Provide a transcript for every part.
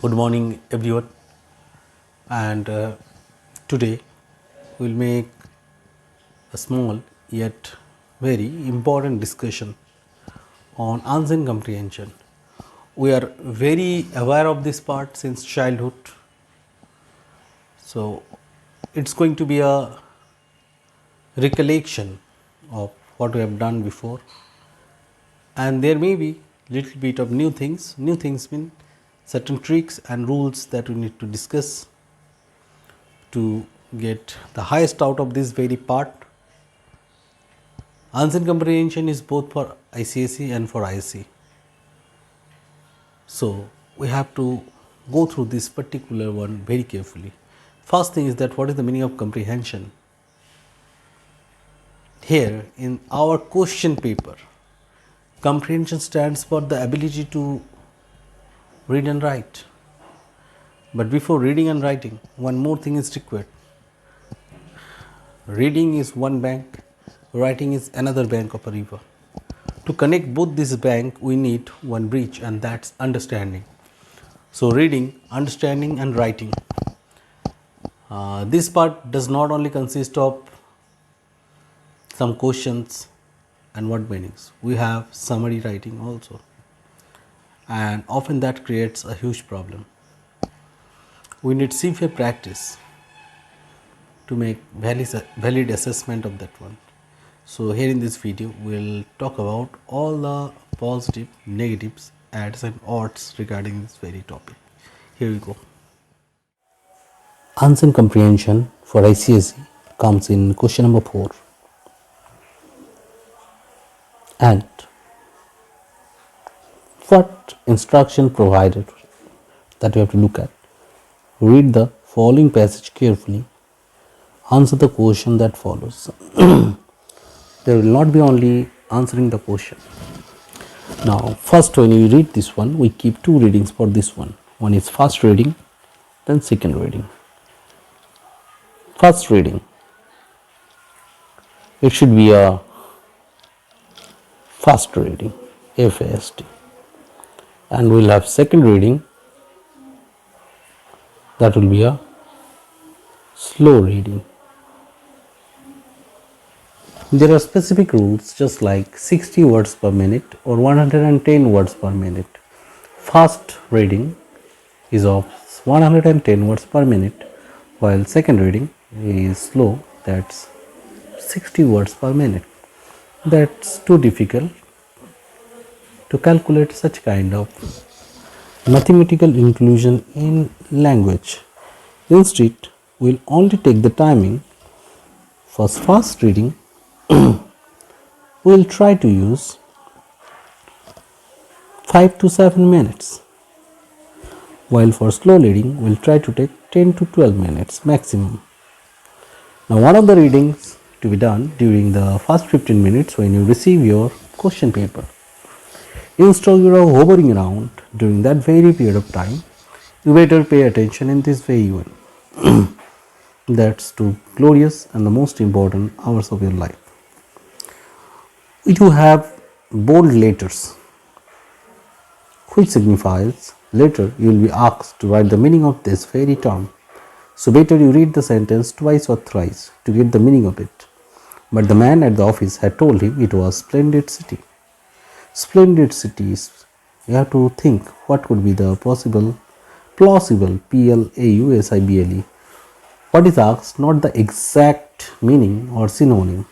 Good morning, everyone. And today we'll make a small yet very important discussion on unseen comprehension. We are very aware of this part since childhood, so it's going to be a recollection of what we have done before, and there may be little bit of new things. New things mean certain tricks and rules that we need to discuss to get the highest out of this very part. Unseen comprehension is both for ICSE and for ISC. So we have to go through this particular one very carefully. First thing is that what is the meaning of comprehension? Here in our question paper, comprehension stands for the ability to read and write. But before reading and writing, one more thing is required. Reading is one bank, writing is another bank of a river. To connect both this bank, we need one bridge, and that's understanding. So reading, understanding and writing. This part does not only consist of some questions and word meanings. We have summary writing also, and often that creates a huge problem. We need severe practice to make valid assessment of that one. So here in this video we will talk about all the positive, negatives, adds and odds regarding this very topic. Here we go. Unseen comprehension for ICSE comes in question number 4. And what instruction provided that we have to look at? Read the following passage carefully. Answer the question that follows. There will not be only answering the question. Now, first when you read this one, we keep two readings for this one. One is first reading, then second reading. First reading, it should be a fast reading, FAST. And we'll have second reading, that will be a slow reading. There are specific rules just like 60 words per minute or 110 words per minute. Fast reading is of 110 words per minute, while second reading is slow, that's 60 words per minute. That's too difficult to calculate such kind of mathematical inclusion in language. Instead, we'll only take the timing. For fast reading, we'll try to use 5 to 7 minutes, while for slow reading we'll try to take 10 to 12 minutes maximum. Now one of the readings to be done during the first 15 minutes when you receive your question paper. Instead of hovering around during that very period of time, you better pay attention in this very one. That's two glorious and the most important hours of your life. You have bold letters, which signifies later you will be asked to write the meaning of this very term. So better you read the sentence twice or thrice to get the meaning of it. But the man at the office had told him it was splendid city. Splendid cities, you have to think what could be the plausible, PLAUSIBLE. What is asked, not the exact meaning or synonym.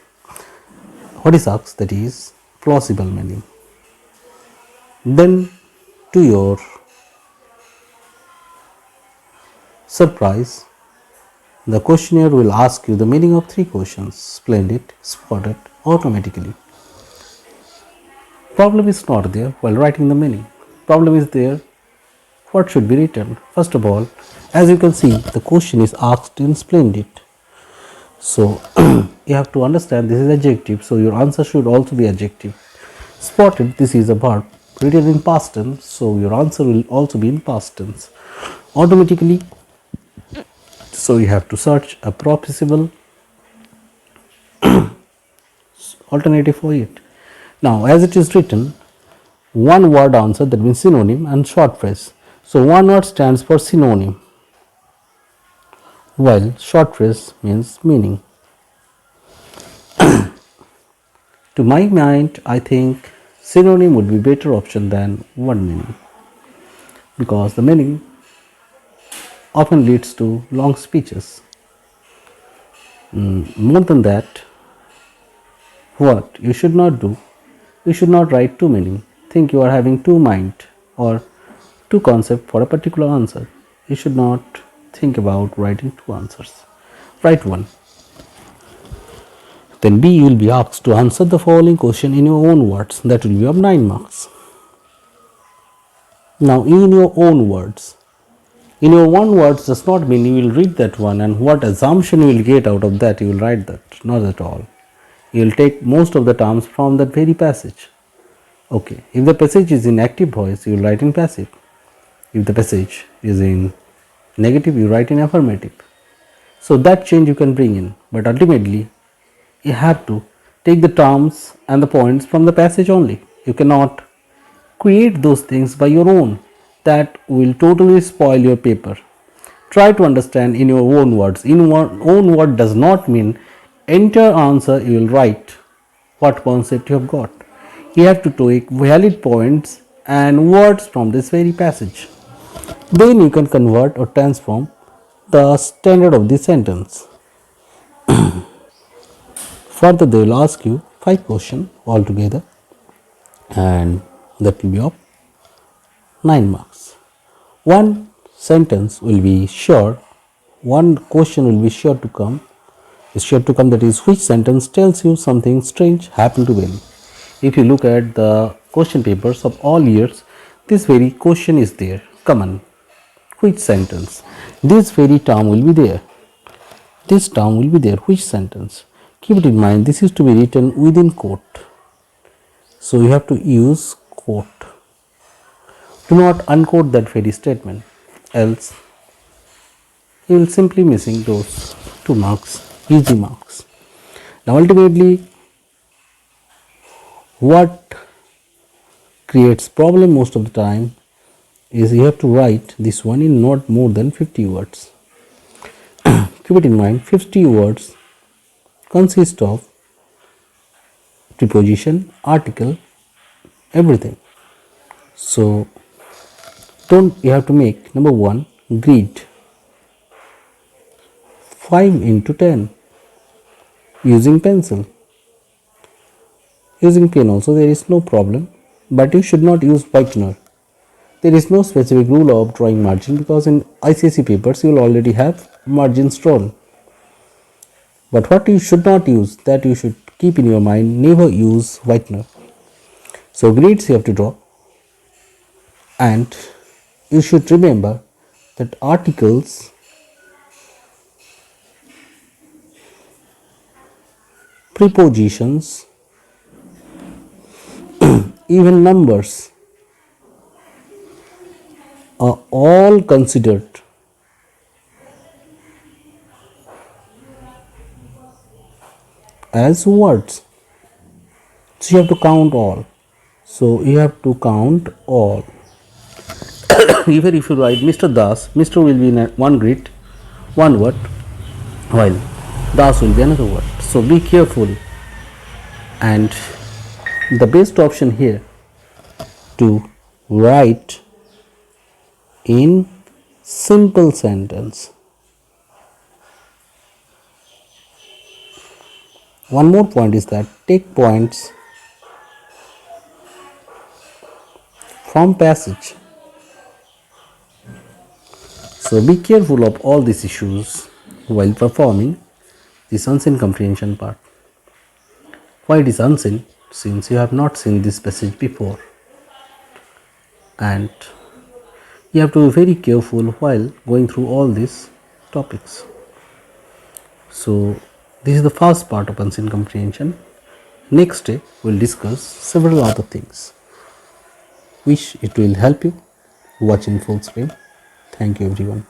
What is asked, that is plausible meaning. Then to your surprise, the questionnaire will ask you the meaning of 3 questions. Splendid, spotted, automatically. Problem is not there while writing the meaning. Problem is there, what should be written? First of all, as you can see, the question is asked in splendid. So you have to understand this is adjective, so your answer should also be adjective. Spotted, this is a verb written in past tense, so your answer will also be in past tense. Automatically, so you have to search a possible alternative for it. Now as it is written, one word answer, that means synonym and short phrase. So one word stands for synonym, while short phrase means meaning. To my mind, I think synonym would be better option than one meaning, because the meaning often leads to long speeches. More than that, what you should not do, you should not write too many. Think you are having two mind or two concept for a particular answer. You should not think about writing two answers. Write one. Then B, you will be asked to answer the following question in your own words. That will be of 9 marks. Now, in your own words. In your own words does not mean you will read that one and what assumption you will get out of that you will write that. Not at all. You will take most of the terms from that very passage. Okay. If the passage is in active voice, you will write in passive. If the passage is in negative, you write in affirmative. So that change you can bring in. But ultimately, you have to take the terms and the points from the passage only. You cannot create those things by your own. That will totally spoil your paper. Try to understand in your own words. In your own word does not mean entire answer you will write what concept you have got. You have to take valid points and words from this very passage. Then you can convert or transform the standard of the sentence. Further, they will ask you 5 questions altogether, and that will be of 9 marks. One sentence will be sure, one question will be sure to come. Is sure to come, that is, which sentence tells you something strange happened to Benny. If you look at the question papers of all years, this very question is there, common. Which sentence? This very term will be there. This term will be there. Which sentence? Keep it in mind, this is to be written within quote. So you have to use quote. Do not unquote that very statement, else you will simply missing those 2 marks, easy marks. Now ultimately, what creates problem most of the time is you have to write this one in not more than 50 words. Keep it in mind, 50 words consist of preposition, article, everything. So you have to make number 1 grid 5 into 10 using pencil. Using pen also there is no problem, but you should not use whitener. There is no specific rule of drawing margin, because in ICSE papers you will already have margins drawn. But what you should not use, that you should keep in your mind, never use whitener. So grids you have to draw, and you should remember that articles, prepositions, even numbers are all considered as words. So you have to count all. So you have to count all. Even if you write Mr. Das, Mr. will be in one grid, one word, while Das will be another word. So be careful, and the best option here to write in simple sentence. One more point is that take points from passage. So be careful of all these issues while performing this unseen comprehension part. Why it is unseen? Since you have not seen this passage before, and you have to be very careful while going through all these topics. So this is the first part of unseen comprehension. Next day we will discuss several other things. Wish it will help you. Watch in full screen. Thank you everyone.